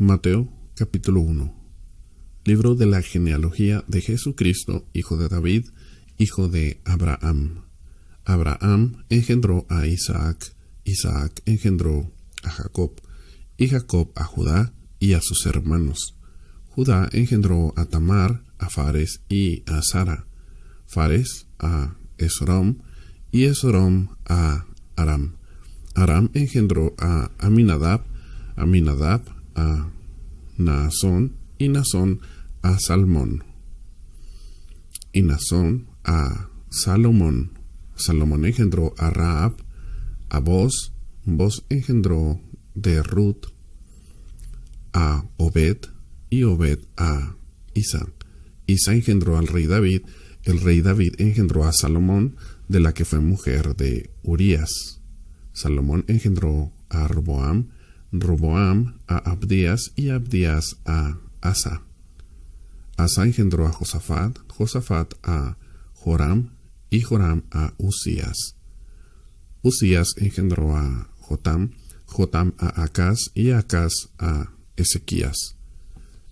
Mateo capítulo 1. Libro de la genealogía de Jesucristo, hijo de David, hijo de Abraham. Abraham engendró a Isaac, Isaac engendró a Jacob, y Jacob a Judá y a sus hermanos. Judá engendró a Tamar, a Fares y a Sara, Fares a Esrom, y Esrom a Aram. Aram engendró a Aminadab, Aminadab a Naasón, y Naasón a Salmón, y Naasón a Salomón. Salomón engendró a Rahab, a Boz, Boz engendró de Ruth a Obed, y Obed a Isa. Isa engendró al rey David, el rey David engendró a Salomón, de la que fue mujer de Urías. Salomón engendró a Roboam, Roboam a Abdías, y Abdías a Asa. Asa engendró a Josafat, Josafat a Joram, y Joram a Usías. Usías engendró a Jotam, Jotam a Acaz, y Acaz a Ezequías.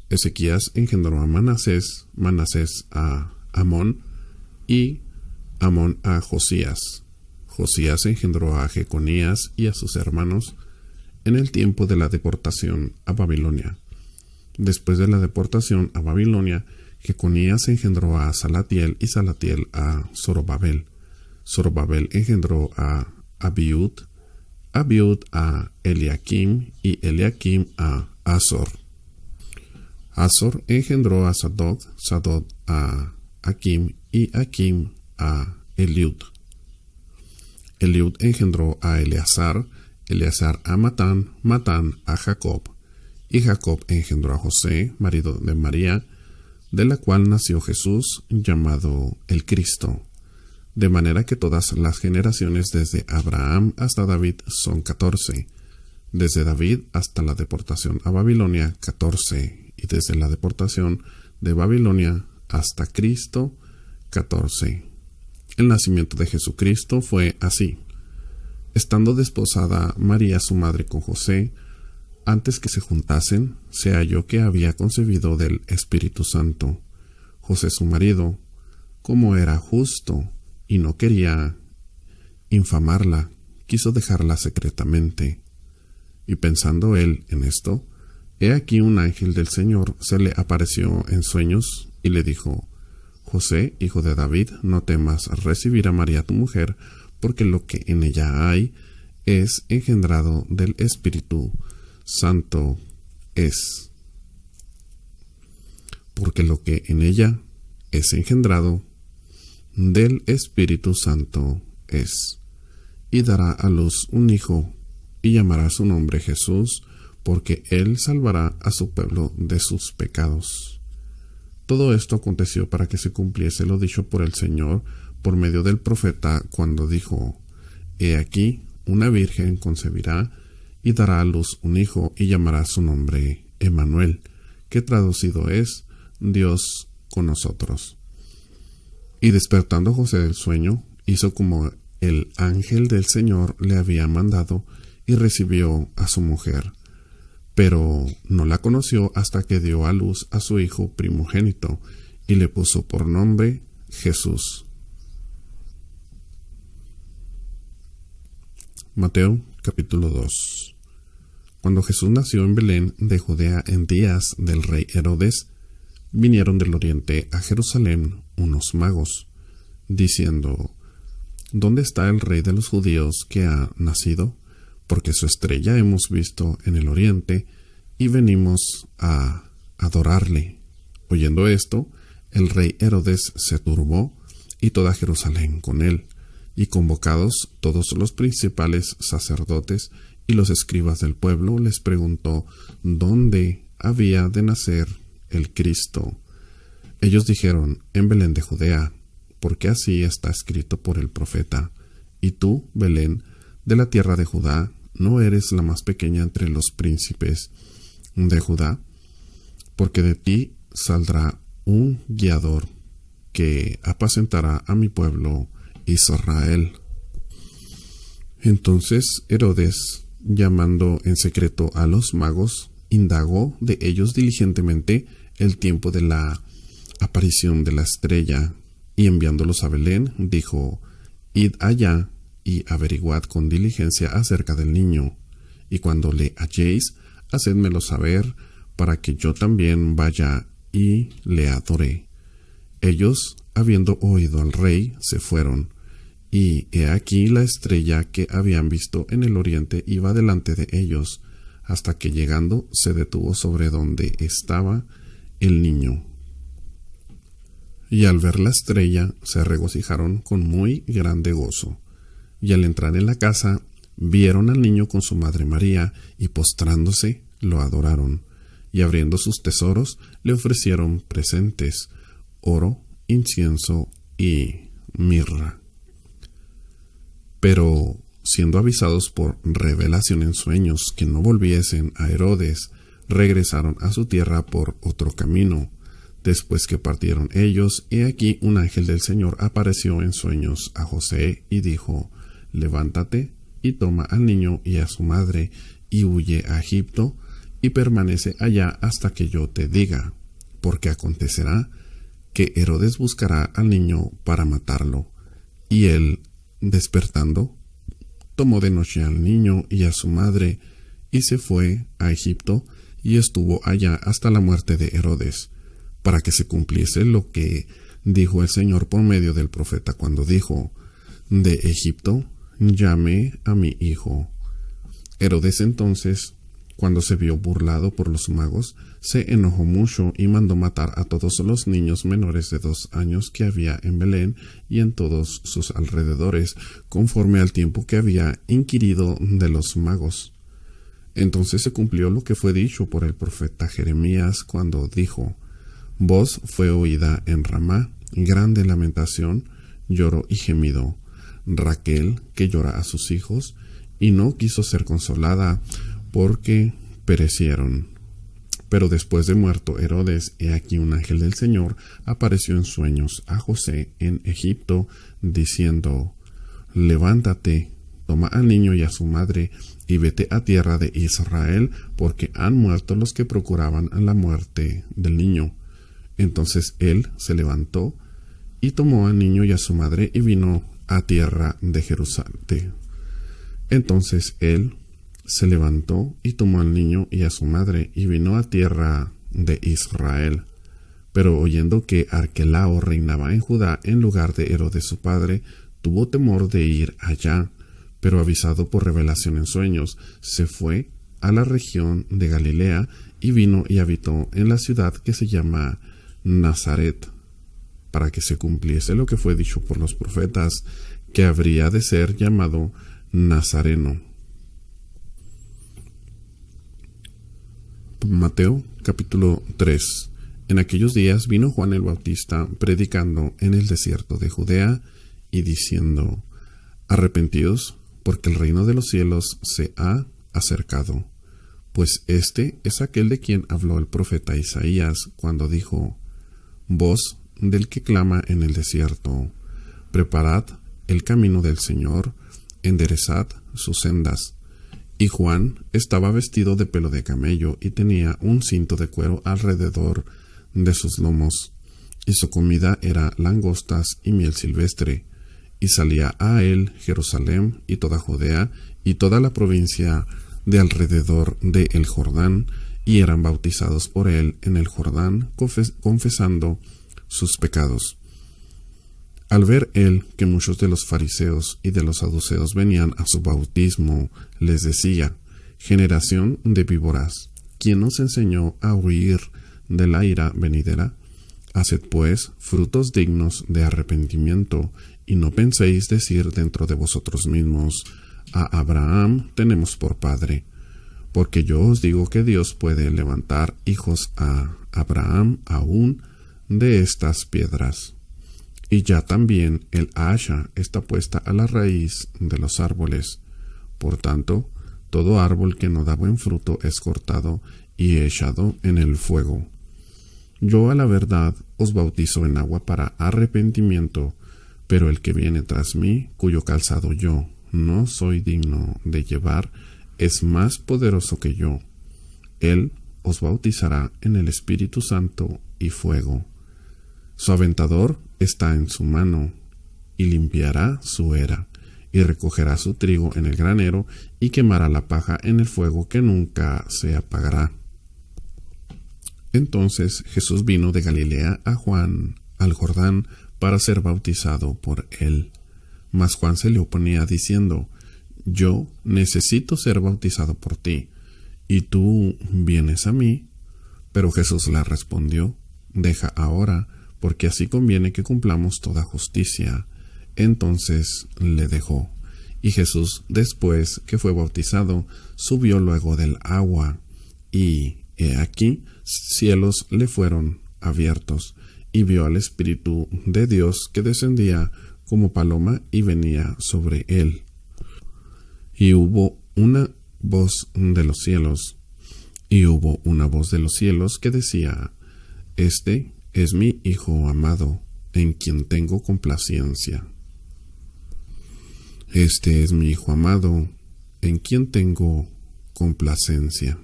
Ezequías engendró a Manasés, Manasés a Amón, y Amón a Josías. Josías engendró a Jeconías y a sus hermanos en el tiempo de la deportación a Babilonia. Después de la deportación a Babilonia, Jeconías engendró a Salatiel, y Salatiel a Zorobabel. Zorobabel engendró a Abiud, Abiud a Eliakim, y Eliakim a Azor. Azor engendró a Sadoc, Sadoc a Akim, y Akim a Eliud. Eliud engendró a Eleazar, Eleazar a Matán, Matán a Jacob, y Jacob engendró a José, marido de María, de la cual nació Jesús, llamado el Cristo. De manera que todas las generaciones desde Abraham hasta David son 14, desde David hasta la deportación a Babilonia 14, y desde la deportación de Babilonia hasta Cristo 14. El nacimiento de Jesucristo fue así. Estando desposada María su madre con José, antes que se juntasen, se halló que había concebido del Espíritu Santo. José su marido, como era justo y no quería infamarla, quiso dejarla secretamente. Y pensando él en esto, he aquí un ángel del Señor se le apareció en sueños y le dijo: José, hijo de David, no temas recibir a María tu mujer, porque lo que en ella hay es engendrado del Espíritu Santo es. Porque lo que en ella es engendrado del Espíritu Santo es. Y dará a luz un hijo, y llamará su nombre Jesús, porque él salvará a su pueblo de sus pecados. Todo esto aconteció para que se cumpliese lo dicho por el Señor por medio del profeta, cuando dijo: He aquí, una virgen concebirá y dará a luz un hijo, y llamará su nombre Emmanuel, que traducido es Dios con nosotros. Y despertando José del sueño, hizo como el ángel del Señor le había mandado, y recibió a su mujer. Pero no la conoció hasta que dio a luz a su hijo primogénito, y le puso por nombre Jesús. Mateo capítulo 2. Cuando Jesús nació en Belén de Judea en días del rey Herodes, vinieron del oriente a Jerusalén unos magos, diciendo: ¿Dónde está el rey de los judíos que ha nacido? Porque su estrella hemos visto en el oriente, y venimos a adorarle. Oyendo esto, el rey Herodes se turbó, y toda Jerusalén con él. Y convocados todos los principales sacerdotes y los escribas del pueblo, les preguntó dónde había de nacer el Cristo. Ellos dijeron: en Belén de Judea, porque así está escrito por el profeta: Y tú, Belén, de la tierra de Judá, no eres la más pequeña entre los príncipes de Judá, porque de ti saldrá un guiador que apacentará a mi pueblo Israel. Entonces Herodes, llamando en secreto a los magos, indagó de ellos diligentemente el tiempo de la aparición de la estrella, y enviándolos a Belén, dijo: Id allá y averiguad con diligencia acerca del niño, y cuando le halléis, hacedmelo saber, para que yo también vaya y le adore. Ellos, habiendo oído al rey, se fueron, y he aquí la estrella que habían visto en el oriente iba delante de ellos, hasta que llegando se detuvo sobre donde estaba el niño. Y al ver la estrella se regocijaron con muy grande gozo. Y al entrar en la casa vieron al niño con su madre María, y postrándose lo adoraron, y abriendo sus tesoros le ofrecieron presentes: oro, incienso y mirra. Pero, siendo avisados por revelación en sueños que no volviesen a Herodes, regresaron a su tierra por otro camino. Después que partieron ellos, he aquí un ángel del Señor apareció en sueños a José y dijo: Levántate y toma al niño y a su madre y huye a Egipto y permanece allá hasta que yo te diga, porque acontecerá que Herodes buscará al niño para matarlo. Y él, despertando, tomó de noche al niño y a su madre y se fue a Egipto y estuvo allá hasta la muerte de Herodes, para que se cumpliese lo que dijo el Señor por medio del profeta cuando dijo: De Egipto llamé a mi hijo. Herodes entonces, cuando se vio burlado por los magos, se enojó mucho y mandó matar a todos los niños menores de 2 años que había en Belén y en todos sus alrededores, conforme al tiempo que había inquirido de los magos. Entonces se cumplió lo que fue dicho por el profeta Jeremías cuando dijo: Voz fue oída en Ramá, grande lamentación, lloro y gemido. Raquel, que llora a sus hijos, y no quiso ser consolada, porque perecieron. Pero después de muerto Herodes, he aquí un ángel del Señor apareció en sueños a José en Egipto, diciendo: Levántate, toma al niño y a su madre, y vete a tierra de Israel, porque han muerto los que procuraban la muerte del niño. Entonces él se levantó y tomó al niño y a su madre y vino a tierra de Jerusalén. Entonces él se levantó y tomó al niño y a su madre y vino a tierra de Israel. Pero oyendo que Arquelao reinaba en Judá en lugar de Herodes su padre, tuvo temor de ir allá, pero avisado por revelación en sueños, se fue a la región de Galilea y vino y habitó en la ciudad que se llama Nazaret, para que se cumpliese lo que fue dicho por los profetas, que habría de ser llamado Nazareno. Mateo capítulo 3. En aquellos días vino Juan el Bautista predicando en el desierto de Judea y diciendo: Arrepentidos, porque el reino de los cielos se ha acercado. Pues este es aquel de quien habló el profeta Isaías cuando dijo: Voz del que clama en el desierto, preparad el camino del Señor, enderezad sus sendas. Y Juan estaba vestido de pelo de camello y tenía un cinto de cuero alrededor de sus lomos, y su comida era langostas y miel silvestre. Y salía a él Jerusalén y toda Judea y toda la provincia de alrededor de el Jordán, y eran bautizados por él en el Jordán, confesando sus pecados. Al ver él que muchos de los fariseos y de los saduceos venían a su bautismo, les decía: Generación de víboras, ¿quién os enseñó a huir de la ira venidera? Haced pues frutos dignos de arrepentimiento, y no penséis decir dentro de vosotros mismos: a Abraham tenemos por padre. Porque yo os digo que Dios puede levantar hijos a Abraham aún de estas piedras. Y ya también el hacha está puesta a la raíz de los árboles. Por tanto, todo árbol que no da buen fruto es cortado y echado en el fuego. Yo a la verdad os bautizo en agua para arrepentimiento, pero el que viene tras mí, cuyo calzado yo no soy digno de llevar, es más poderoso que yo. Él os bautizará en el Espíritu Santo y fuego. Su aventador está en su mano, y limpiará su era, y recogerá su trigo en el granero, y quemará la paja en el fuego que nunca se apagará. Entonces Jesús vino de Galilea a Juan al Jordán para ser bautizado por él. Mas Juan se le oponía diciendo: Yo necesito ser bautizado por ti, ¿y tú vienes a mí? Pero Jesús le respondió: Deja ahora, porque así conviene que cumplamos toda justicia. Entonces le dejó. Y Jesús, después que fue bautizado, subió luego del agua, y he aquí cielos le fueron abiertos, y vio al Espíritu de Dios que descendía como paloma y venía sobre él. Y hubo una voz de los cielos, que decía: Este es mi Hijo amado, en quien tengo complacencia. Este es mi Hijo amado, en quien tengo complacencia.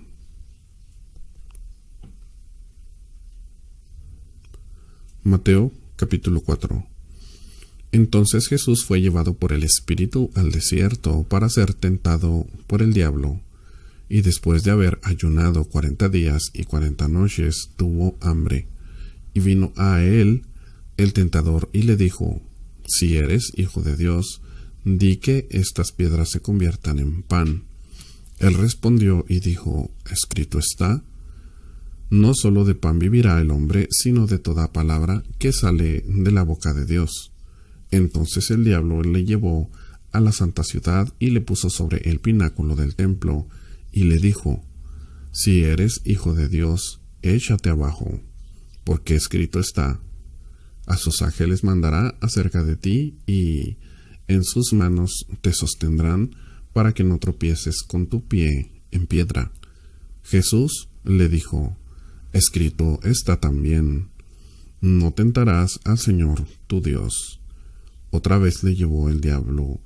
Mateo capítulo 4. Entonces Jesús fue llevado por el Espíritu al desierto para ser tentado por el diablo, y después de haber ayunado 40 días y 40 noches, tuvo hambre. Y vino a él el tentador y le dijo: Si eres Hijo de Dios, di que estas piedras se conviertan en pan. Él respondió y dijo: Escrito está: No solo de pan vivirá el hombre, sino de toda palabra que sale de la boca de Dios. Entonces el diablo le llevó a la santa ciudad y le puso sobre el pináculo del templo, y le dijo: Si eres Hijo de Dios, échate abajo, porque escrito está: A sus ángeles mandará acerca de ti, y en sus manos te sostendrán, para que no tropieces con tu pie en piedra. Jesús le dijo: Escrito está también: No tentarás al Señor tu Dios. Otra vez le llevó el diablo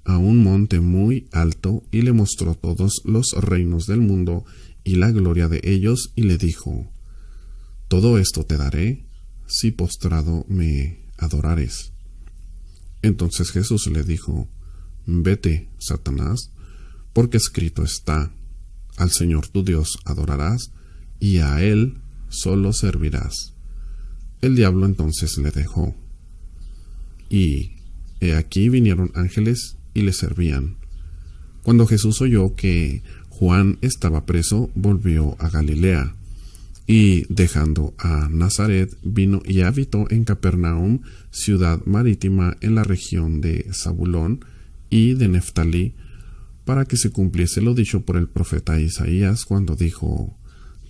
a un monte muy alto y le mostró todos los reinos del mundo y la gloria de ellos, y le dijo: Todo esto te daré si postrado me adorares. Entonces Jesús le dijo: Vete, Satanás, porque escrito está: Al Señor tu Dios adorarás, y a Él solo servirás. El diablo entonces le dejó. Y he aquí vinieron ángeles y le servían. Cuando Jesús oyó que Juan estaba preso, volvió a Galilea, y dejando a Nazaret, vino y habitó en Capernaum, ciudad marítima en la región de Zabulón y de Neftalí, para que se cumpliese lo dicho por el profeta Isaías, cuando dijo: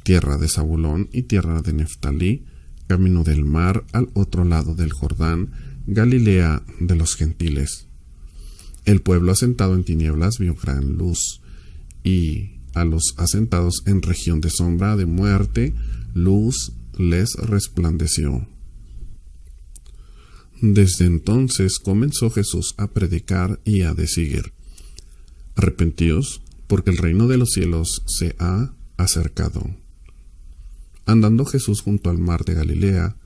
Tierra de Zabulón y tierra de Neftalí, camino del mar al otro lado del Jordán, Galilea de los gentiles. El pueblo asentado en tinieblas vio gran luz, y a los asentados en región de sombra de muerte, luz les resplandeció. Desde entonces comenzó Jesús a predicar y a decir: Arrepentíos, porque el reino de los cielos se ha acercado. Andando Jesús junto al mar de Galilea,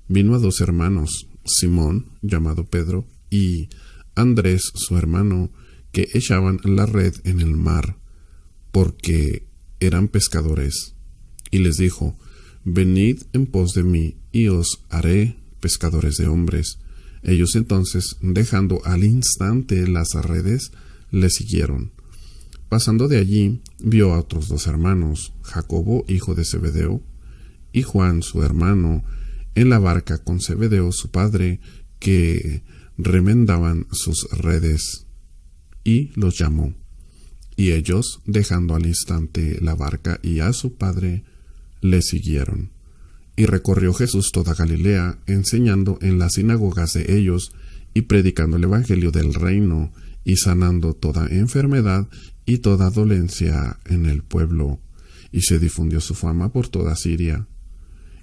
vino a dos hermanos, Simón, llamado Pedro, y Andrés, su hermano, que echaban la red en el mar, porque eran pescadores. Y les dijo: Venid en pos de mí, y os haré pescadores de hombres. Ellos entonces, dejando al instante las redes, le siguieron. Pasando de allí, vio a otros dos hermanos, Jacobo, hijo de Zebedeo, y Juan, su hermano, en la barca con Zebedeo, su padre, que remendaban sus redes, y los llamó. Y ellos, dejando al instante la barca y a su padre, le siguieron. Y recorrió Jesús toda Galilea, enseñando en las sinagogas de ellos, y predicando el evangelio del reino, y sanando toda enfermedad y toda dolencia en el pueblo. Y se difundió su fama por toda Siria.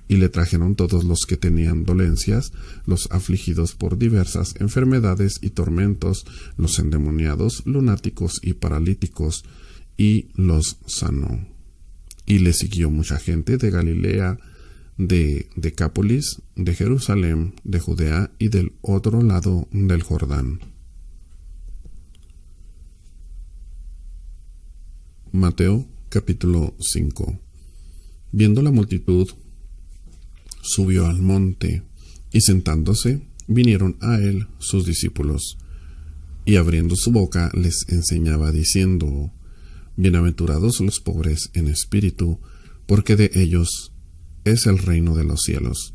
Y le trajeron todos los que tenían dolencias, los afligidos por diversas enfermedades y tormentos, los endemoniados, lunáticos y paralíticos, y los sanó. Y le siguió mucha gente de Galilea, de Decápolis, de Jerusalén, de Judea y del otro lado del Jordán. Mateo capítulo 5. Viendo la multitud, subió al monte, y sentándose, vinieron a él sus discípulos, y abriendo su boca les enseñaba diciendo: Bienaventurados los pobres en espíritu, porque de ellos es el reino de los cielos.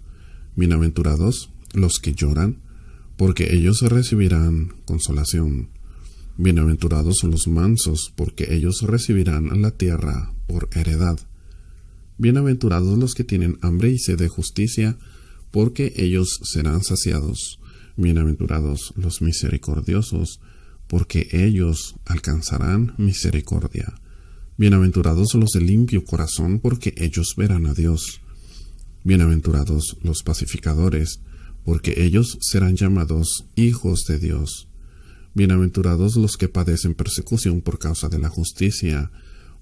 Bienaventurados los que lloran, porque ellos recibirán consolación. Bienaventurados los mansos, porque ellos recibirán la tierra por heredad. Bienaventurados los que tienen hambre y sed de justicia, porque ellos serán saciados. Bienaventurados los misericordiosos, porque ellos alcanzarán misericordia. Bienaventurados los de limpio corazón, porque ellos verán a Dios. Bienaventurados los pacificadores, porque ellos serán llamados hijos de Dios. Bienaventurados los que padecen persecución por causa de la justicia,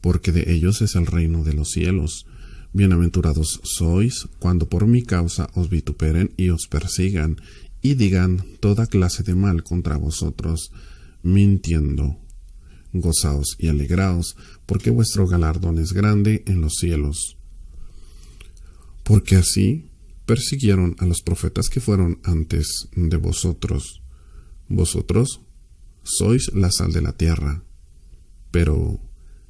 porque de ellos es el reino de los cielos. Bienaventurados sois cuando por mi causa os vituperen y os persigan, y digan toda clase de mal contra vosotros, mintiendo. Gozaos y alegraos, porque vuestro galardón es grande en los cielos. Porque así persiguieron a los profetas que fueron antes de vosotros. Vosotros sois la sal de la tierra. Pero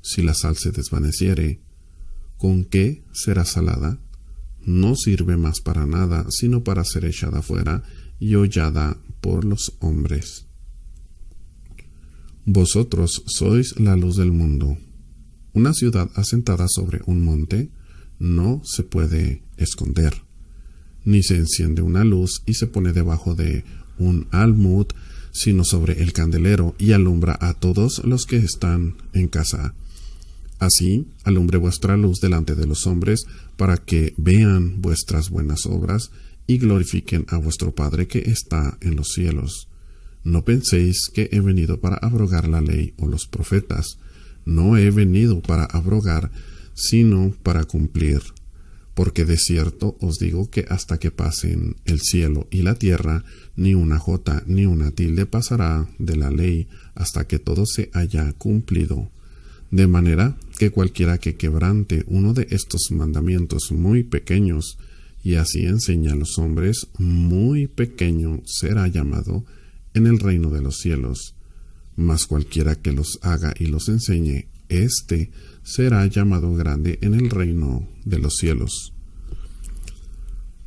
si la sal se desvaneciere, ¿con qué será salada? No sirve más para nada, sino para ser echada fuera y hollada por los hombres. Vosotros sois la luz del mundo. Una ciudad asentada sobre un monte no se puede esconder, ni se enciende una luz y se pone debajo de un almud, sino sobre el candelero, y alumbra a todos los que están en casa. Así alumbre vuestra luz delante de los hombres, para que vean vuestras buenas obras y glorifiquen a vuestro Padre que está en los cielos. No penséis que he venido para abrogar la ley o los profetas. No he venido para abrogar, sino para cumplir. Porque de cierto os digo que hasta que pasen el cielo y la tierra, ni una jota ni una tilde pasará de la ley, hasta que todo se haya cumplido. De manera que cualquiera que quebrante uno de estos mandamientos muy pequeños, y así enseña a los hombres, muy pequeño será llamado en el reino de los cielos. Mas cualquiera que los haga y los enseñe, éste será llamado grande en el reino de los cielos.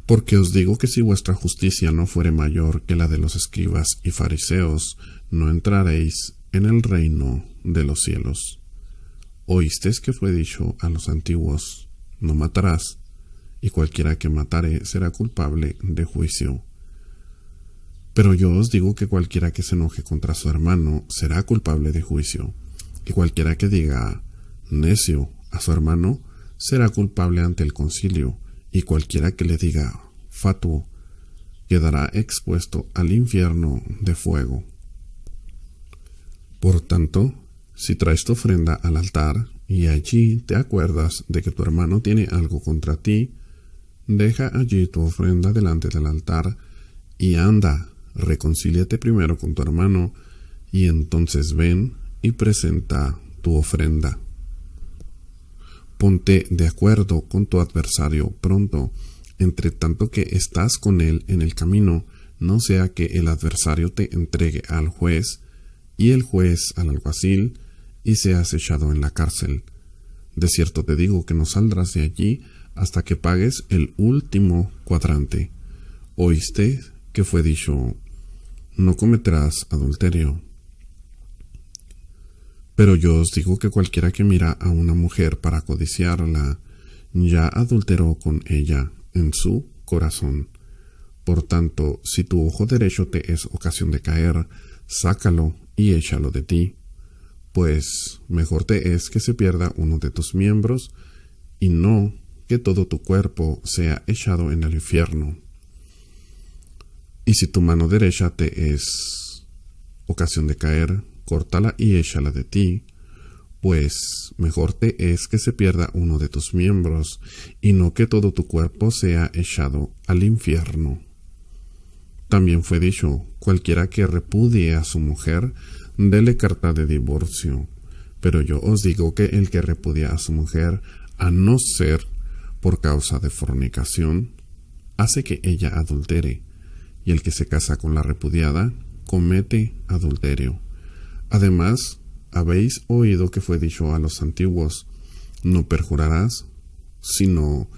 Porque os digo que si vuestra justicia no fuere mayor que la de los escribas y fariseos, no entraréis en el reino de los cielos. Oísteis que fue dicho a los antiguos: no matarás, y cualquiera que matare será culpable de juicio. Pero yo os digo que cualquiera que se enoje contra su hermano será culpable de juicio, y cualquiera que diga necio a su hermano será culpable ante el concilio, y cualquiera que le diga fatuo quedará expuesto al infierno de fuego. Por tanto, si traes tu ofrenda al altar y allí te acuerdas de que tu hermano tiene algo contra ti, deja allí tu ofrenda delante del altar y anda, reconcíliate primero con tu hermano, y entonces ven y presenta tu ofrenda. Ponte de acuerdo con tu adversario pronto, entre tanto que estás con él en el camino, no sea que el adversario te entregue al juez, y el juez al alguacil, y seas echado en la cárcel. De cierto te digo que no saldrás de allí hasta que pagues el último cuadrante. Oíste que fue dicho: no cometerás adulterio. Pero yo os digo que cualquiera que mira a una mujer para codiciarla, ya adulteró con ella en su corazón. Por tanto, si tu ojo derecho te es ocasión de caer, sácalo y échalo de ti, pues mejor te es que se pierda uno de tus miembros, y no que todo tu cuerpo sea echado en el infierno. Y si tu mano derecha te es ocasión de caer, córtala y échala de ti, pues mejor te es que se pierda uno de tus miembros, y no que todo tu cuerpo sea echado al infierno. También fue dicho, cualquiera que repudie a su mujer, dele carta de divorcio. Pero yo os digo que el que repudia a su mujer, a no ser por causa de fornicación, hace que ella adultere, y el que se casa con la repudiada, comete adulterio. Además, habéis oído que fue dicho a los antiguos, no perjurarás, sino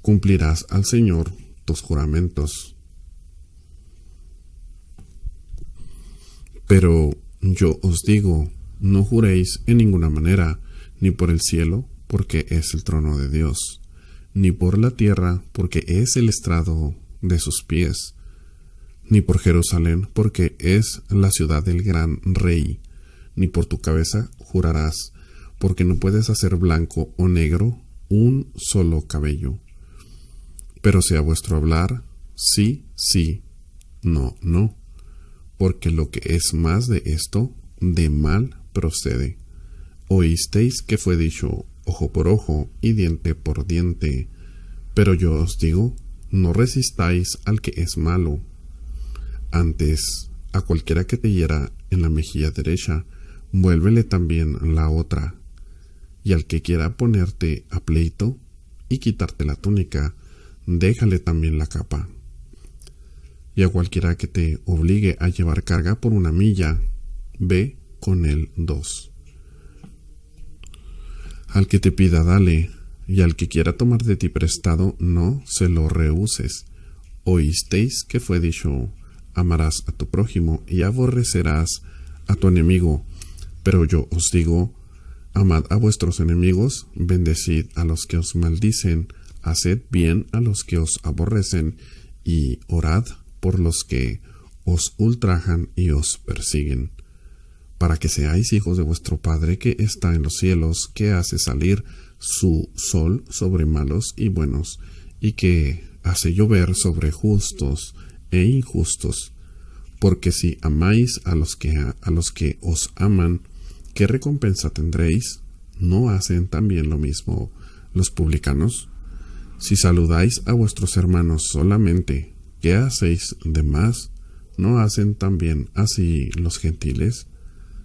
cumplirás al Señor tus juramentos. Pero yo os digo, no juréis en ninguna manera, ni por el cielo, porque es el trono de Dios, ni por la tierra, porque es el estrado de sus pies, ni por Jerusalén, porque es la ciudad del gran rey, ni por tu cabeza jurarás, porque no puedes hacer blanco o negro un solo cabello. Pero sea vuestro hablar, sí, sí, no, no, porque lo que es más de esto, de mal procede. Oísteis que fue dicho ojo por ojo y diente por diente, pero yo os digo, no resistáis al que es malo. Antes, a cualquiera que te hiera en la mejilla derecha, vuélvele también la otra. Y al que quiera ponerte a pleito y quitarte la túnica, déjale también la capa. Y a cualquiera que te obligue a llevar carga por 1 milla, ve con él 2. Al que te pida, dale, y al que quiera tomar de ti prestado, no se lo rehuses. Oísteis que fue dicho, amarás a tu prójimo y aborrecerás a tu enemigo. Pero yo os digo, amad a vuestros enemigos, bendecid a los que os maldicen, haced bien a los que os aborrecen, y orad por los que os ultrajan y os persiguen, para que seáis hijos de vuestro Padre que está en los cielos, que hace salir su sol sobre malos y buenos, y que hace llover sobre justos e injustos. Porque si amáis a los que os aman, ¿qué recompensa tendréis? ¿No hacen también lo mismo los publicanos? Si saludáis a vuestros hermanos solamente, ¿qué hacéis de más? ¿No hacen también así los gentiles?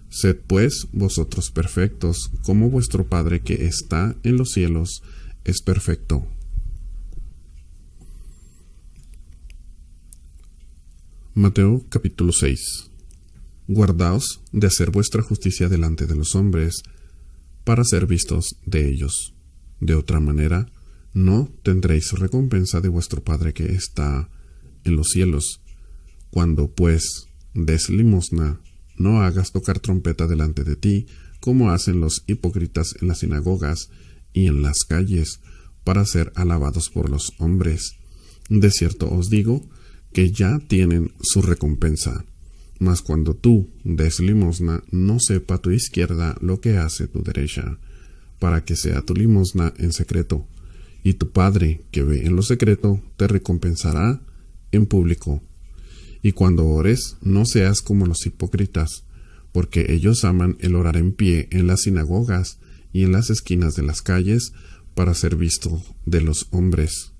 Sed pues vosotros perfectos, como vuestro Padre que está en los cielos es perfecto. Mateo capítulo 6. Guardaos de hacer vuestra justicia delante de los hombres, para ser vistos de ellos. De otra manera, no tendréis recompensa de vuestro Padre que está en los cielos. Cuando, pues, des limosna, no hagas tocar trompeta delante de ti, como hacen los hipócritas en las sinagogas y en las calles, para ser alabados por los hombres. De cierto os digo, que ya tienen su recompensa. Mas cuando tú des limosna, no sepa tu izquierda lo que hace tu derecha, para que sea tu limosna en secreto, y tu Padre que ve en lo secreto te recompensará en público. Y cuando ores, no seas como los hipócritas, porque ellos aman el orar en pie en las sinagogas y en las esquinas de las calles, para ser visto de los hombres.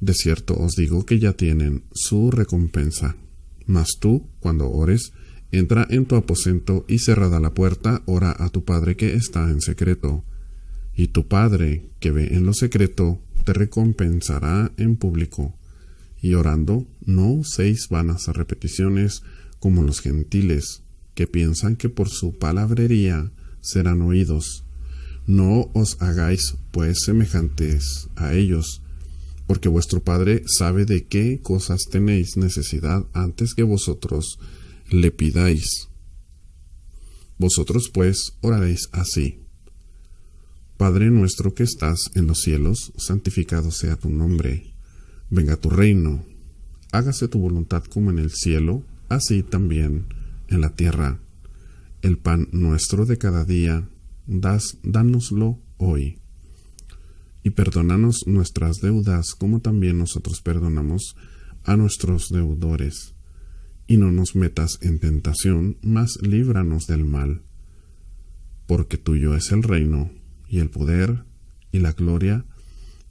De cierto os digo que ya tienen su recompensa. Mas tú, cuando ores, entra en tu aposento y cerrada la puerta, ora a tu Padre que está en secreto. Y tu Padre, que ve en lo secreto, te recompensará en público. Y orando, no uséis vanas repeticiones como los gentiles, que piensan que por su palabrería serán oídos. No os hagáis, pues, semejantes a ellos, porque vuestro Padre sabe de qué cosas tenéis necesidad antes que vosotros le pidáis. Vosotros, pues, oraréis así: Padre nuestro que estás en los cielos, santificado sea tu nombre. Venga tu reino. Hágase tu voluntad como en el cielo, así también en la tierra. El pan nuestro de cada día, dánoslo hoy. Y perdónanos nuestras deudas, como también nosotros perdonamos a nuestros deudores. Y no nos metas en tentación, mas líbranos del mal. porque tuyo es el reino, y el poder, y la gloria,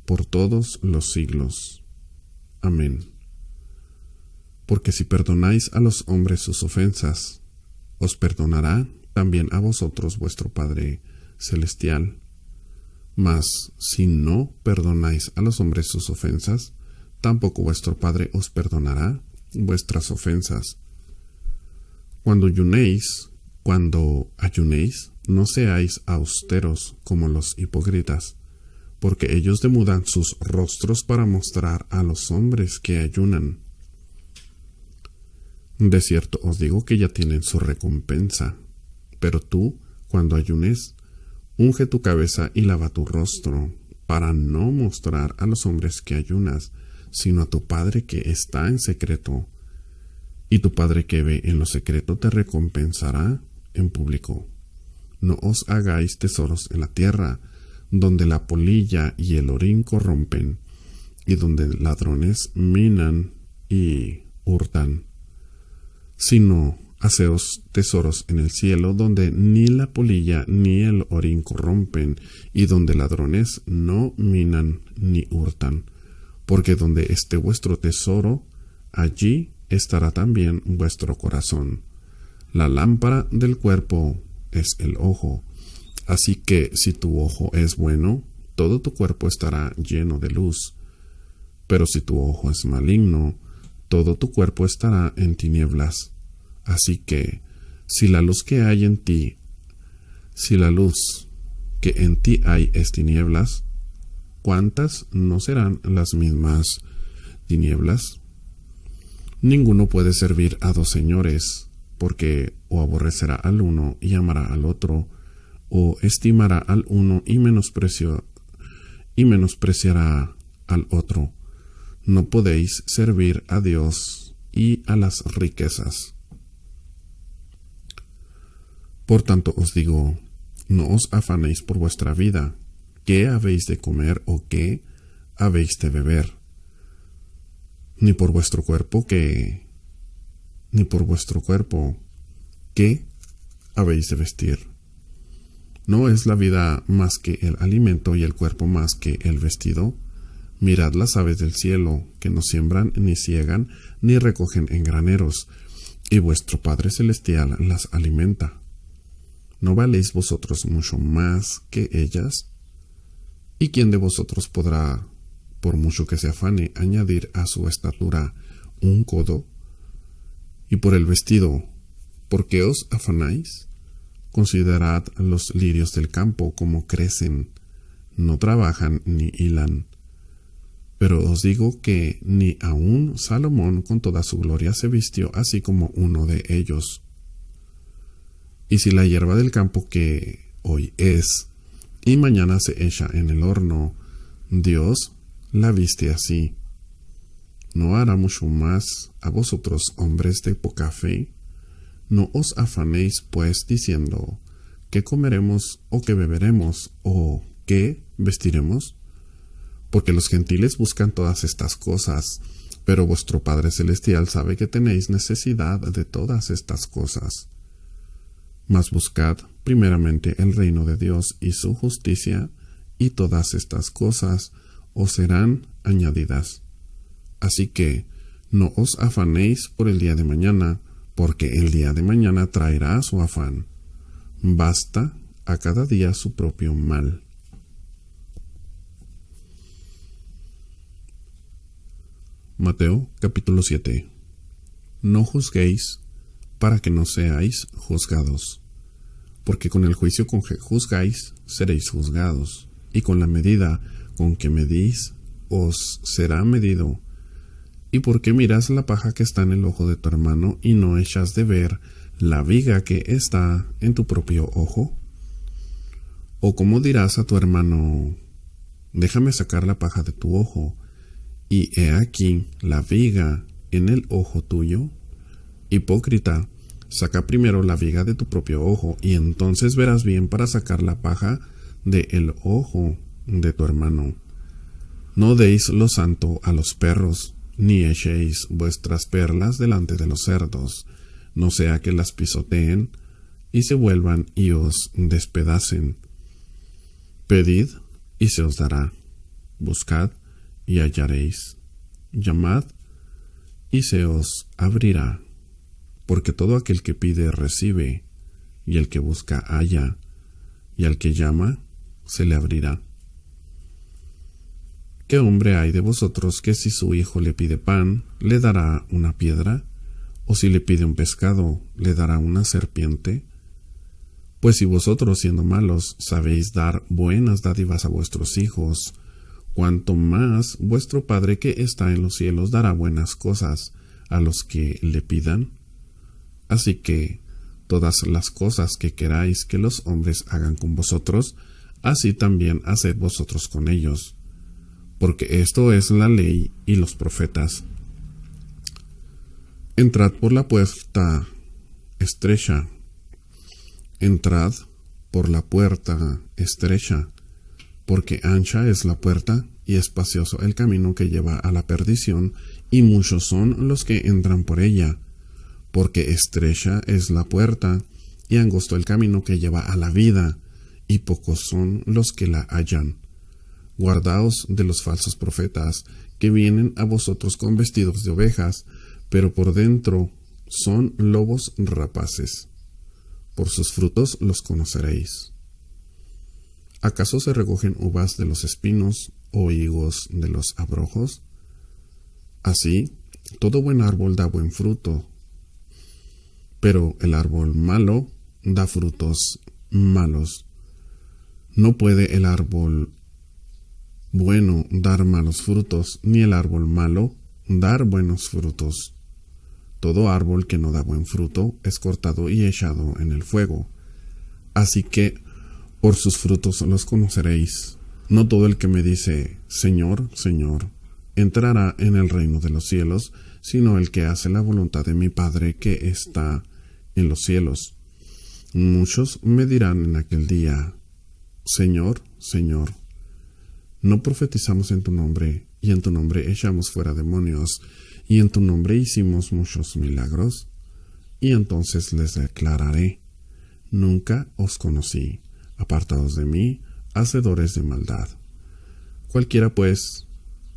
por todos los siglos. Amén. Porque si perdonáis a los hombres sus ofensas, os perdonará también a vosotros vuestro Padre celestial. Mas si no perdonáis a los hombres sus ofensas, tampoco vuestro Padre os perdonará vuestras ofensas. Cuando ayunéis, no seáis austeros como los hipócritas, porque ellos demudan sus rostros para mostrar a los hombres que ayunan. De cierto os digo que ya tienen su recompensa. Pero tú, cuando ayunes, unge tu cabeza y lava tu rostro, para no mostrar a los hombres que ayunas, sino a tu Padre que está en secreto. Y tu Padre que ve en lo secreto te recompensará en público. No os hagáis tesoros en la tierra, donde la polilla y el orín corrompen, y donde ladrones minan y hurtan, sino haceos tesoros en el cielo, donde ni la polilla ni el orín corrompen, y donde ladrones no minan ni hurtan. Porque donde esté vuestro tesoro, allí estará también vuestro corazón. La lámpara del cuerpo es el ojo. Así que si tu ojo es bueno, todo tu cuerpo estará lleno de luz. Pero si tu ojo es maligno, todo tu cuerpo estará en tinieblas. Así que, si la luz que en ti hay es tinieblas, ¿cuántas no serán las mismas tinieblas? Ninguno puede servir a dos señores, porque o aborrecerá al uno y amará al otro, o estimará al uno y menospreciará al otro. No podéis servir a Dios y a las riquezas. Por tanto os digo, no os afanéis por vuestra vida, qué habéis de comer o qué habéis de beber, ni por vuestro cuerpo qué habéis de vestir. ¿No es la vida más que el alimento y el cuerpo más que el vestido? Mirad las aves del cielo, que no siembran, ni siegan, ni recogen en graneros, y vuestro Padre celestial las alimenta. ¿No valéis vosotros mucho más que ellas? ¿Y quién de vosotros podrá, por mucho que se afane, añadir a su estatura un codo? Y por el vestido, ¿por qué os afanáis? Considerad los lirios del campo como crecen, no trabajan ni hilan. Pero os digo que ni aun Salomón con toda su gloria se vistió así como uno de ellos. Y si la hierba del campo que hoy es, y mañana se echa en el horno, Dios la viste así, ¿no hará mucho más a vosotros, hombres de poca fe? No os afanéis, pues, diciendo, ¿qué comeremos, o qué beberemos, o qué vestiremos? Porque los gentiles buscan todas estas cosas, pero vuestro Padre celestial sabe que tenéis necesidad de todas estas cosas. Mas buscad primeramente el reino de Dios y su justicia, y todas estas cosas os serán añadidas. Así que no os afanéis por el día de mañana, porque el día de mañana traerá su afán. Basta a cada día su propio mal. Mateo capítulo 7. No juzguéis para que no seáis juzgados, porque con el juicio con que juzgáis seréis juzgados, y con la medida con que medís os será medido. ¿Y por qué miras la paja que está en el ojo de tu hermano y no echas de ver la viga que está en tu propio ojo? ¿O cómo dirás a tu hermano, déjame sacar la paja de tu ojo, y he aquí la viga en el ojo tuyo? Hipócrita, saca primero la viga de tu propio ojo, y entonces verás bien para sacar la paja del ojo de tu hermano. No deis lo santo a los perros, ni echéis vuestras perlas delante de los cerdos, no sea que las pisoteen y se vuelvan y os despedacen. Pedid y se os dará. Buscad y hallaréis. Llamad y se os abrirá. Porque todo aquel que pide recibe, y el que busca halla, y al que llama se le abrirá. ¿Qué hombre hay de vosotros que si su hijo le pide pan, le dará una piedra? ¿O si le pide un pescado, le dará una serpiente? Pues si vosotros, siendo malos, sabéis dar buenas dádivas a vuestros hijos, cuanto más vuestro Padre que está en los cielos dará buenas cosas a los que le pidan. Así que todas las cosas que queráis que los hombres hagan con vosotros, así también haced vosotros con ellos. Porque esto es la ley y los profetas. Entrad por la puerta estrecha. Entrad por la puerta estrecha, porque ancha es la puerta y espacioso el camino que lleva a la perdición, y muchos son los que entran por ella. Porque estrecha es la puerta y angosto el camino que lleva a la vida, y pocos son los que la hallan. Guardaos de los falsos profetas, que vienen a vosotros con vestidos de ovejas, pero por dentro son lobos rapaces. Por sus frutos los conoceréis. ¿Acaso se recogen uvas de los espinos o higos de los abrojos? Así, todo buen árbol da buen fruto, pero el árbol malo da frutos malos. No puede el árbol bueno dar malos frutos, ni el árbol malo dar buenos frutos. Todo árbol que no da buen fruto es cortado y echado en el fuego. Así que por sus frutos los conoceréis. No todo el que me dice, Señor, Señor, entrará en el reino de los cielos, sino el que hace la voluntad de mi Padre que está en los cielos. Muchos me dirán en aquel día, Señor, Señor, ¿no profetizamos en tu nombre, y en tu nombre echamos fuera demonios, y en tu nombre hicimos muchos milagros? Y entonces les declararé, nunca os conocí, apartados de mí, hacedores de maldad. Cualquiera, pues,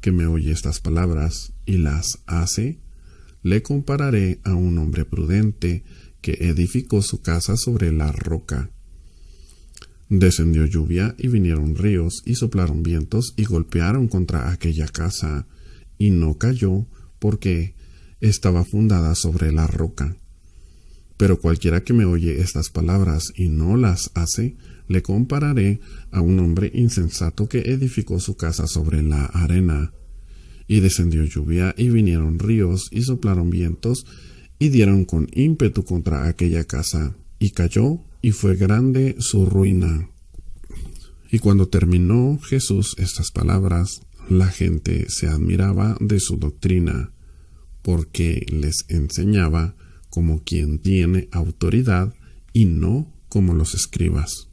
que me oye estas palabras y las hace, le compararé a un hombre prudente que edificó su casa sobre la roca. Descendió lluvia y vinieron ríos y soplaron vientos y golpearon contra aquella casa, y no cayó porque estaba fundada sobre la roca. Pero cualquiera que me oye estas palabras y no las hace, le compararé a un hombre insensato que edificó su casa sobre la arena. Y descendió lluvia y vinieron ríos y soplaron vientos y dieron con ímpetu contra aquella casa, y cayó, y fue grande su ruina. Y cuando terminó Jesús estas palabras, la gente se admiraba de su doctrina, porque les enseñaba como quien tiene autoridad y no como los escribas.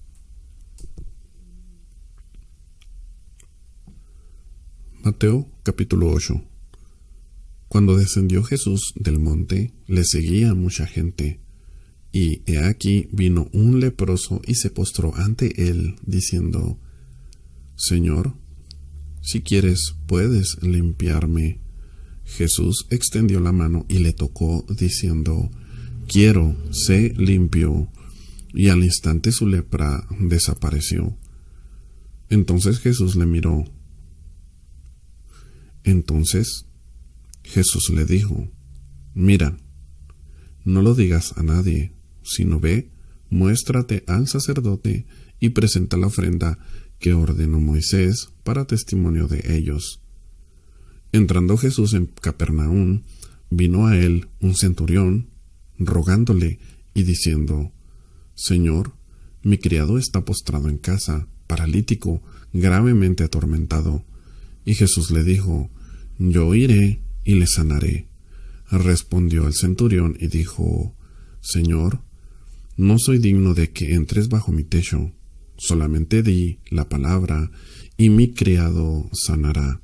Mateo capítulo 8. Cuando descendió Jesús del monte, le seguía mucha gente. Y he aquí vino un leproso y se postró ante él, diciendo, Señor, si quieres, puedes limpiarme. Jesús extendió la mano y le tocó, diciendo, Quiero, sé limpio. Y al instante su lepra desapareció. Entonces Jesús le miró. Entonces Jesús le dijo, Mira, no lo digas a nadie, sino ve, muéstrate al sacerdote y presenta la ofrenda que ordenó Moisés para testimonio de ellos. Entrando Jesús en Capernaum, vino a él un centurión, rogándole y diciendo, Señor, mi criado está postrado en casa, paralítico, gravemente atormentado. Y Jesús le dijo, Yo iré y le sanaré. Respondió el centurión y dijo, Señor, no soy digno de que entres bajo mi techo, solamente di la palabra, y mi criado sanará.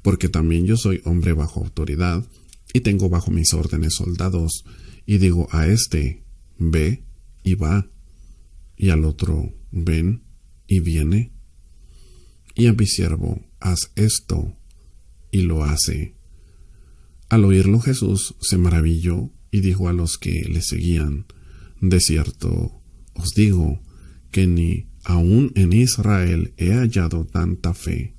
Porque también yo soy hombre bajo autoridad, y tengo bajo mis órdenes soldados, y digo a éste, ve, y va, y al otro, ven, y viene, y a mi siervo, haz esto, y lo hace. Al oírlo Jesús se maravilló y dijo a los que le seguían, de cierto os digo que ni aun en Israel he hallado tanta fe.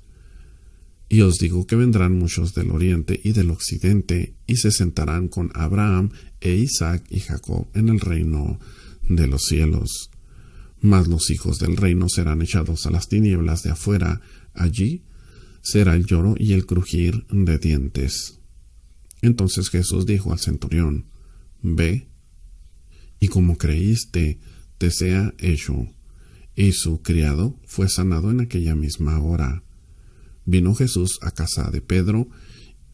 Y os digo que vendrán muchos del oriente y del occidente, y se sentarán con Abraham e Isaac y Jacob en el reino de los cielos. Mas los hijos del reino serán echados a las tinieblas de afuera, allí será el lloro y el crujir de dientes. Entonces Jesús dijo al centurión, ve, y como creíste, te sea hecho. Y su criado fue sanado en aquella misma hora. Vino Jesús a casa de Pedro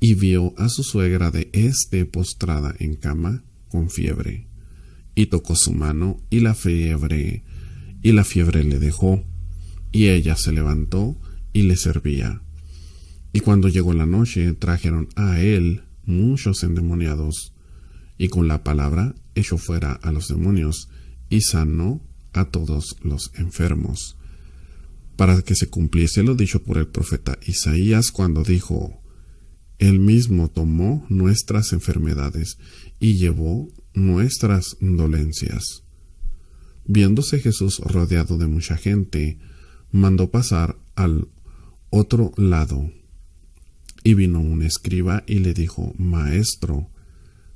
y vio a su suegra de postrada en cama con fiebre. Y tocó su mano y la fiebre le dejó, y ella se levantó y le servía. Y cuando llegó la noche, trajeron a él muchos endemoniados, y con la palabra echó fuera a los demonios, y sanó a todos los enfermos, para que se cumpliese lo dicho por el profeta Isaías cuando dijo, Él mismo tomó nuestras enfermedades y llevó nuestras dolencias. Viéndose Jesús rodeado de mucha gente, mandó pasar al otro lado. Y vino un escriba y le dijo, Maestro,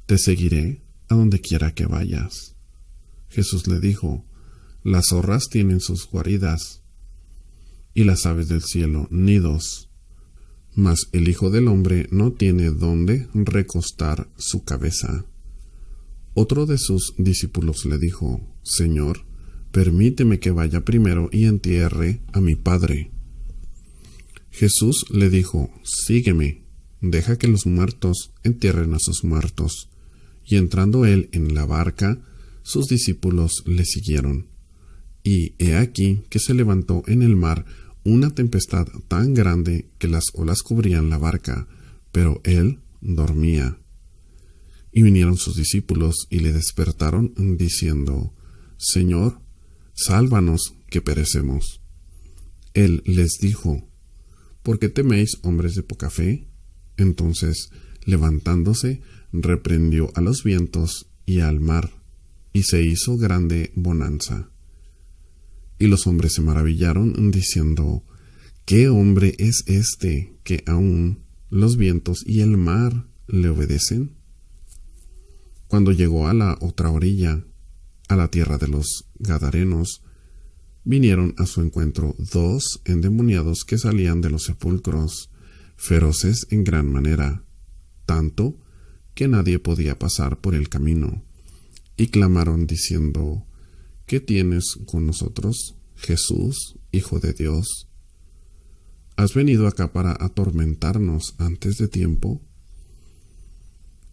te seguiré a donde quiera que vayas. Jesús le dijo, las zorras tienen sus guaridas, y las aves del cielo nidos, mas el Hijo del Hombre no tiene dónde recostar su cabeza. Otro de sus discípulos le dijo, Señor, permíteme que vaya primero y entierre a mi Padre. Jesús le dijo, sígueme, deja que los muertos entierren a sus muertos. Y entrando él en la barca, sus discípulos le siguieron. Y he aquí que se levantó en el mar una tempestad tan grande que las olas cubrían la barca, pero él dormía. Y vinieron sus discípulos y le despertaron diciendo, Señor, sálvanos que perecemos. Él les dijo, ¿por qué teméis, hombres de poca fe? Entonces, levantándose, reprendió a los vientos y al mar, y se hizo grande bonanza. Y los hombres se maravillaron, diciendo, ¿qué hombre es este que aun los vientos y el mar le obedecen? Cuando llegó a la otra orilla, a la tierra de los Gadarenos, vinieron a su encuentro 2 endemoniados que salían de los sepulcros, feroces en gran manera, tanto que nadie podía pasar por el camino, y clamaron diciendo, ¿qué tienes con nosotros, Jesús, Hijo de Dios? ¿Has venido acá para atormentarnos antes de tiempo?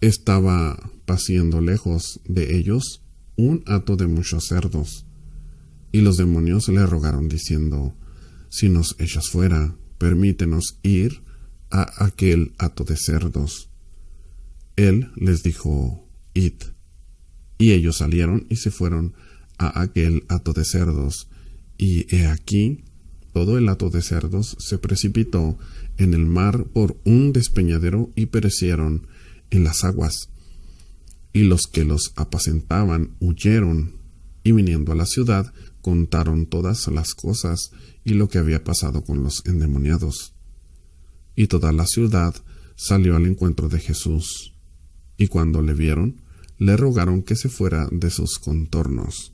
Estaba paciendo lejos de ellos un hato de muchos cerdos, y los demonios le rogaron diciendo, si nos echas fuera, permítenos ir a aquel hato de cerdos. Él les dijo, id. Y ellos salieron y se fueron a aquel hato de cerdos, y he aquí, todo el hato de cerdos se precipitó en el mar por un despeñadero y perecieron en las aguas. Y los que los apacentaban huyeron, y viniendo a la ciudad, contaron todas las cosas y lo que había pasado con los endemoniados. Y toda la ciudad salió al encuentro de Jesús, y cuando le vieron, le rogaron que se fuera de sus contornos.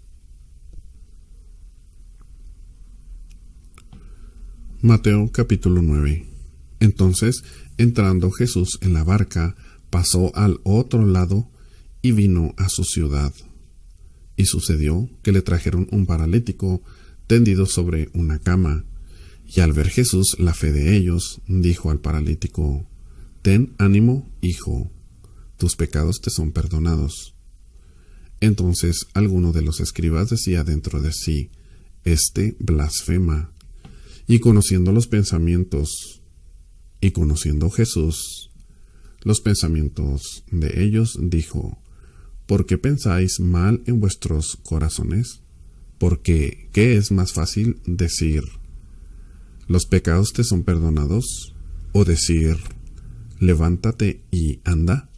Mateo capítulo 9. Entonces, entrando Jesús en la barca, pasó al otro lado y vino a su ciudad. Y sucedió que le trajeron un paralítico tendido sobre una cama, y al ver Jesús la fe de ellos, dijo al paralítico, ten ánimo, hijo, tus pecados te son perdonados. Entonces alguno de los escribas decía dentro de sí, este blasfema. Y conociendo los pensamientos, y conociendo Jesús los pensamientos de ellos, dijo, ¿Por qué pensáis mal en vuestros corazones? Porque, ¿qué es más fácil decir, los pecados te son perdonados? ¿O decir, levántate y anda?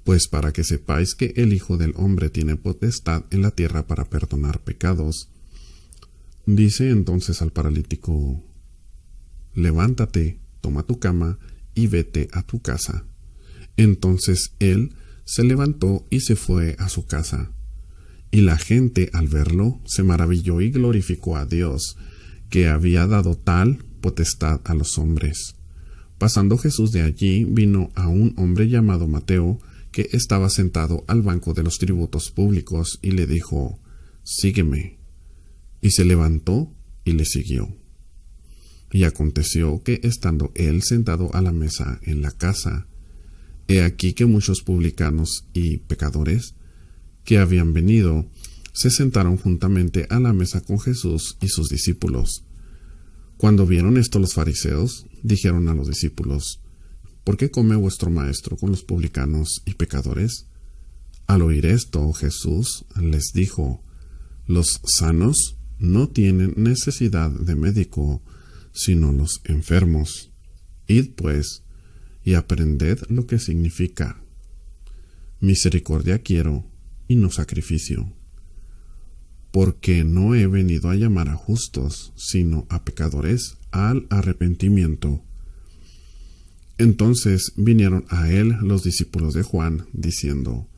Pues para que sepáis que el Hijo del Hombre tiene potestad en la tierra para perdonar pecados. Dice entonces al paralítico, levántate, toma tu cama y vete a tu casa. Entonces él se levantó y se fue a su casa. Y la gente al verlo se maravilló y glorificó a Dios, que había dado tal potestad a los hombres. Pasando Jesús de allí, vino a un hombre llamado Mateo, que estaba sentado al banco de los tributos públicos, y le dijo, sígueme. Y se levantó y le siguió. Y aconteció que, estando él sentado a la mesa en la casa, he aquí que muchos publicanos y pecadores que habían venido se sentaron juntamente a la mesa con Jesús y sus discípulos. Cuando vieron esto los fariseos, dijeron a los discípulos, ¿por qué come vuestro maestro con los publicanos y pecadores? Al oír esto, Jesús les dijo, los sanos no tienen necesidad de médico, sino los enfermos. Id pues, y aprended lo que significa. Misericordia quiero, y no sacrificio. Porque no he venido a llamar a justos, sino a pecadores al arrepentimiento. Entonces vinieron a él los discípulos de Juan, diciendo,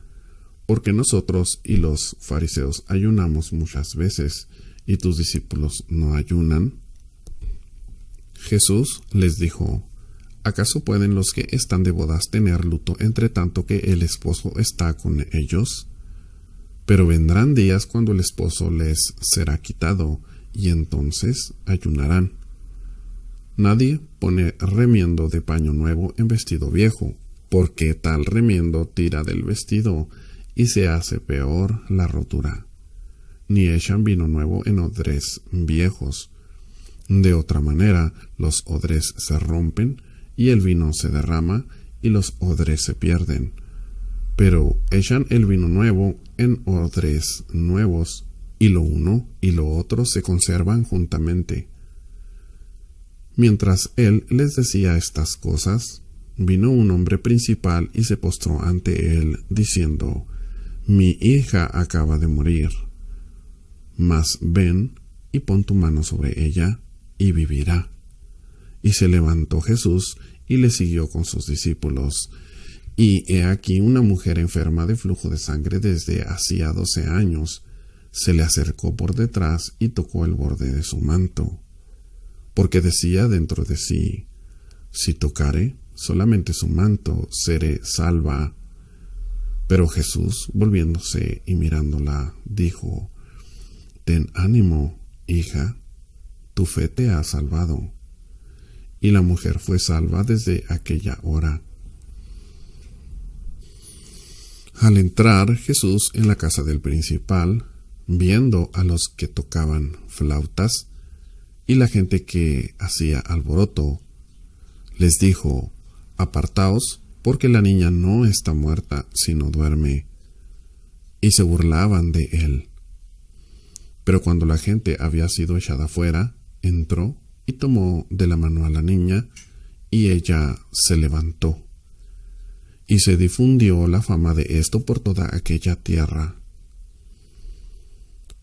porque nosotros y los fariseos ayunamos muchas veces, y tus discípulos no ayunan? Jesús les dijo, ¿acaso pueden los que están de bodas tener luto entre tanto que el esposo está con ellos? Pero vendrán días cuando el esposo les será quitado, y entonces ayunarán. Nadie pone remiendo de paño nuevo en vestido viejo, porque tal remiendo tira del vestido, y se hace peor la rotura. Ni echan vino nuevo en odres viejos. De otra manera, los odres se rompen, y el vino se derrama, y los odres se pierden. Pero echan el vino nuevo en odres nuevos, y lo uno y lo otro se conservan juntamente. Mientras él les decía estas cosas, vino un hombre principal y se postró ante él, diciendo, mi hija acaba de morir, mas ven y pon tu mano sobre ella, y vivirá. Y se levantó Jesús y le siguió con sus discípulos. Y he aquí una mujer enferma de flujo de sangre desde hacía 12 años, se le acercó por detrás y tocó el borde de su manto, porque decía dentro de sí, si tocare solamente su manto, seré salva. Pero Jesús, volviéndose y mirándola, dijo, ten ánimo, hija, tu fe te ha salvado. Y la mujer fue salva desde aquella hora. Al entrar Jesús en la casa del principal, viendo a los que tocaban flautas y la gente que hacía alboroto, les dijo, apartaos, porque la niña no está muerta, sino duerme. Y se burlaban de él. Pero cuando la gente había sido echada fuera, entró y tomó de la mano a la niña, y ella se levantó. Y se difundió la fama de esto por toda aquella tierra.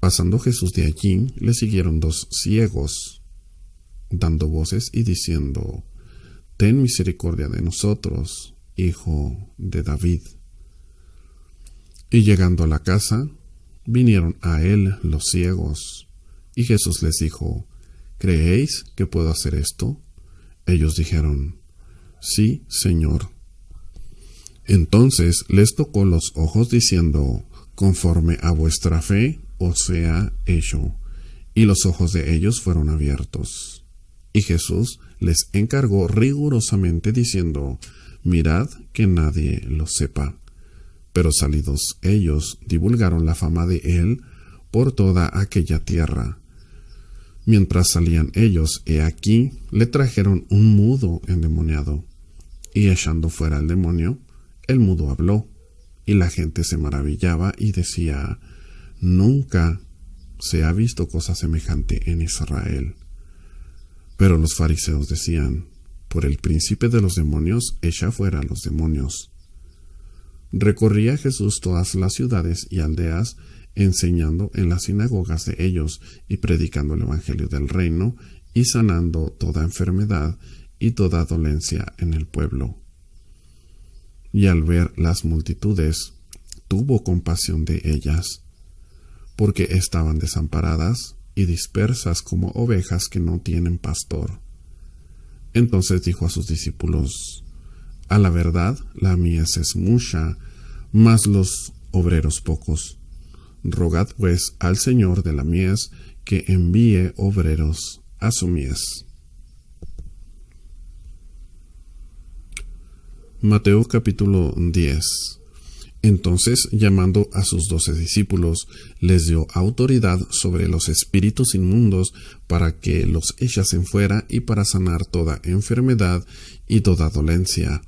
Pasando Jesús de allí, le siguieron 2 ciegos, dando voces y diciendo, ten misericordia de nosotros, hijo de David. Y llegando a la casa, vinieron a él los ciegos, y Jesús les dijo, ¿creéis que puedo hacer esto? Ellos dijeron, sí, Señor. Entonces les tocó los ojos diciendo, conforme a vuestra fe os sea hecho. Y los ojos de ellos fueron abiertos. Y Jesús les encargó rigurosamente diciendo, mirad que nadie lo sepa. Pero salidos ellos, divulgaron la fama de él por toda aquella tierra. Mientras salían ellos, he aquí, le trajeron un mudo endemoniado. Y echando fuera el demonio, el mudo habló, y la gente se maravillaba y decía: nunca se ha visto cosa semejante en Israel. Pero los fariseos decían: por el príncipe de los demonios, echa fuera a los demonios. Recorría Jesús todas las ciudades y aldeas, enseñando en las sinagogas de ellos y predicando el evangelio del reino y sanando toda enfermedad y toda dolencia en el pueblo. Y al ver las multitudes, tuvo compasión de ellas, porque estaban desamparadas y dispersas como ovejas que no tienen pastor. Entonces dijo a sus discípulos: a la verdad, la mies es mucha, mas los obreros pocos. Rogad pues al Señor de la mies que envíe obreros a su mies. Mateo capítulo 10. Entonces, llamando a sus 12 discípulos, les dio autoridad sobre los espíritus inmundos para que los echasen fuera y para sanar toda enfermedad y toda dolencia.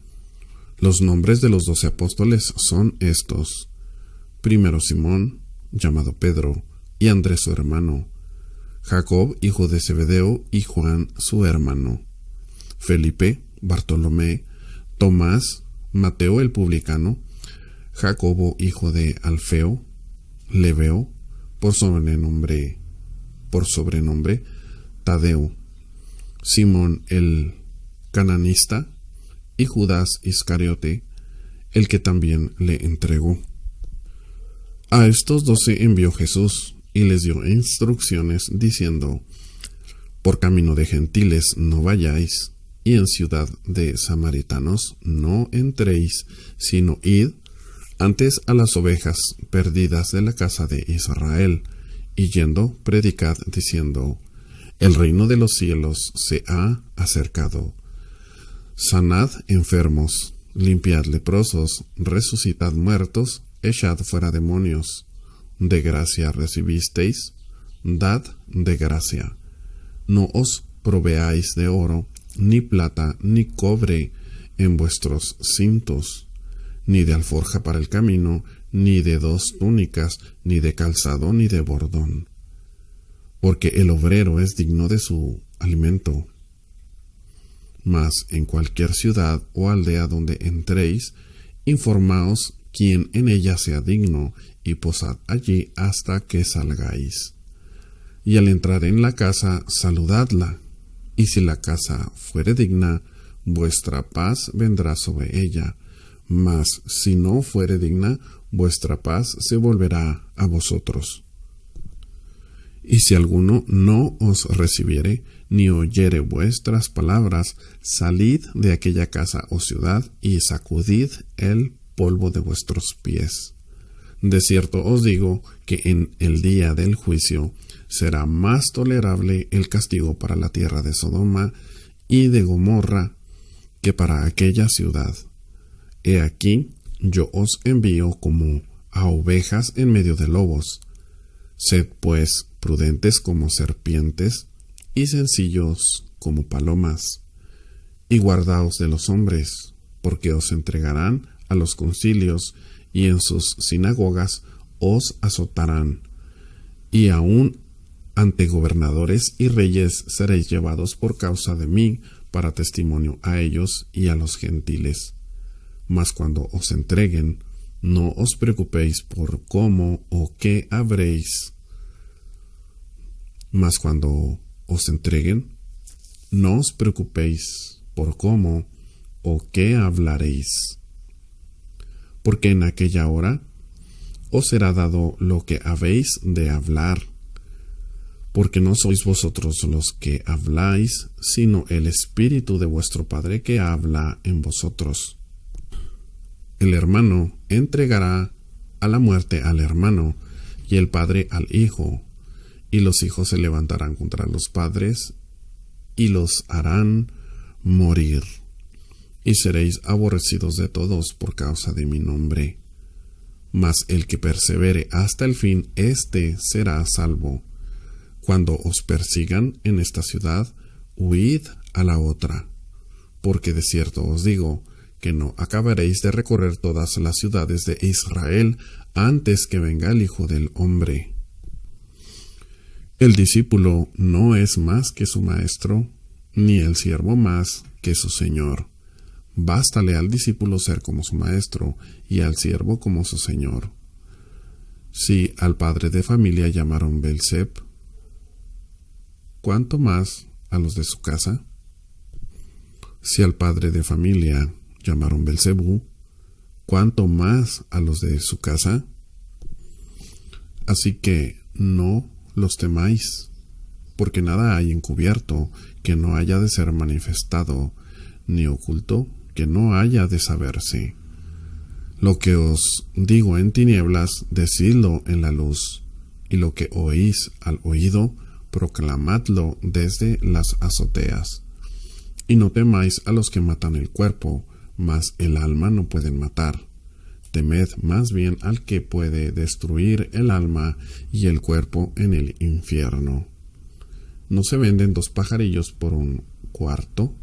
Los nombres de los 12 apóstoles son estos: primero Simón, llamado Pedro, y Andrés su hermano; Jacob, hijo de Zebedeo, y Juan su hermano; Felipe, Bartolomé, Tomás, Mateo el publicano, Jacobo, hijo de Alfeo, Lebeo, por sobrenombre Tadeo, Simón el cananista, y Judas Iscariote, el que también le entregó. A estos 12 envió Jesús, y les dio instrucciones, diciendo: por camino de gentiles no vayáis, y en ciudad de samaritanos no entréis, sino id antes a las ovejas perdidas de la casa de Israel, y yendo, predicad, diciendo: el reino de los cielos se ha acercado. Sanad enfermos, limpiad leprosos, resucitad muertos, echad fuera demonios. De gracia recibisteis, dad de gracia. No os proveáis de oro, ni plata, ni cobre en vuestros cintos, ni de alforja para el camino, ni de 2 túnicas, ni de calzado, ni de bordón, porque el obrero es digno de su alimento. Mas en cualquier ciudad o aldea donde entréis, informaos quién en ella sea digno, y posad allí hasta que salgáis. Y al entrar en la casa, saludadla, y si la casa fuere digna, vuestra paz vendrá sobre ella; mas si no fuere digna, vuestra paz se volverá a vosotros. Y si alguno no os recibiere, ni oyere vuestras palabras, salid de aquella casa o ciudad, y sacudid el polvo de vuestros pies. De cierto os digo que en el día del juicio será más tolerable el castigo para la tierra de Sodoma y de Gomorra que para aquella ciudad. He aquí, yo os envío como a ovejas en medio de lobos. Sed pues prudentes como serpientes y sencillos como palomas, y guardaos de los hombres, porque os entregarán a los concilios, y en sus sinagogas os azotarán, y aun ante gobernadores y reyes seréis llevados por causa de mí para testimonio a ellos y a los gentiles. Mas cuando os entreguen, no os preocupéis por cómo o qué habréis. Mas cuando os entreguen, no os preocupéis por cómo o qué hablaréis, porque en aquella hora os será dado lo que habéis de hablar, porque no sois vosotros los que habláis, sino el Espíritu de vuestro Padre que habla en vosotros. El hermano entregará a la muerte al hermano, y el padre al hijo, y los hijos se levantarán contra los padres, y los harán morir. Y seréis aborrecidos de todos por causa de mi nombre. Mas el que persevere hasta el fin, éste será salvo. Cuando os persigan en esta ciudad, huid a la otra. Porque de cierto os digo, que no acabaréis de recorrer todas las ciudades de Israel antes que venga el Hijo del Hombre. El discípulo no es más que su maestro, ni el siervo más que su señor. Bástale al discípulo ser como su maestro y al siervo como su señor. Si al padre de familia llamaron Belzeb, ¿cuánto más a los de su casa? Si al padre de familia llamaron Belzebú, ¿cuánto más a los de su casa? Así que no los temáis, porque nada hay encubierto que no haya de ser manifestado, ni oculto que no haya de saberse. Lo que os digo en tinieblas, decidlo en la luz, y lo que oís al oído, proclamadlo desde las azoteas. Y no temáis a los que matan el cuerpo, mas el alma no pueden matar. Temed más bien al que puede destruir el alma y el cuerpo en el infierno. ¿No se venden 2 pajarillos por un cuarto?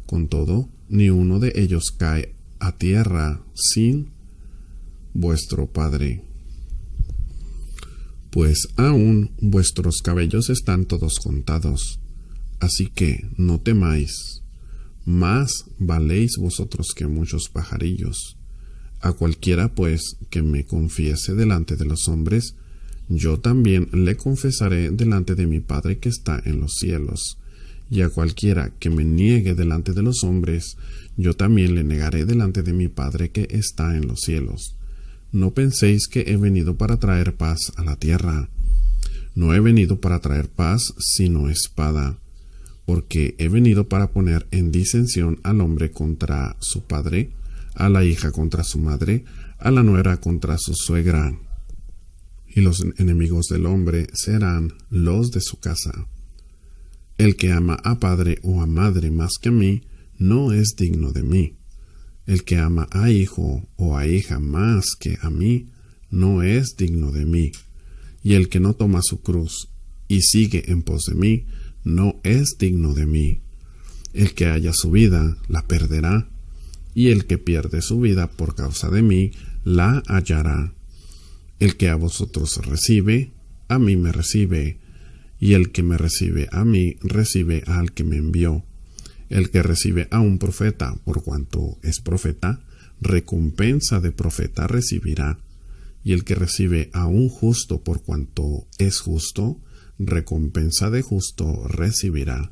Con todo, ni uno de ellos cae a tierra sin vuestro Padre. Pues aún vuestros cabellos están todos contados. Así que no temáis, más valéis vosotros que muchos pajarillos. A cualquiera, pues, que me confiese delante de los hombres, yo también le confesaré delante de mi Padre que está en los cielos. Y a cualquiera que me niegue delante de los hombres, yo también le negaré delante de mi Padre que está en los cielos. No penséis que he venido para traer paz a la tierra. No he venido para traer paz, sino espada, porque he venido para poner en disensión al hombre contra su padre, a la hija contra su madre, a la nuera contra su suegra. Y los enemigos del hombre serán los de su casa. El que ama a padre o a madre más que a mí, no es digno de mí. El que ama a hijo o a hija más que a mí, no es digno de mí. Y el que no toma su cruz y sigue en pos de mí, no es digno de mí. El que haya su vida, la perderá, y el que pierde su vida por causa de mí, la hallará. El que a vosotros recibe, a mí me recibe, y el que me recibe a mí, recibe al que me envió. El que recibe a un profeta, por cuanto es profeta, recompensa de profeta recibirá. Y el que recibe a un justo, por cuanto es justo, recompensa de justo recibirá.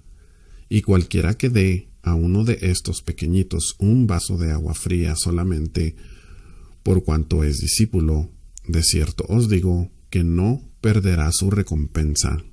Y cualquiera que dé a uno de estos pequeñitos un vaso de agua fría solamente, por cuanto es discípulo, de cierto os digo que no perderá su recompensa.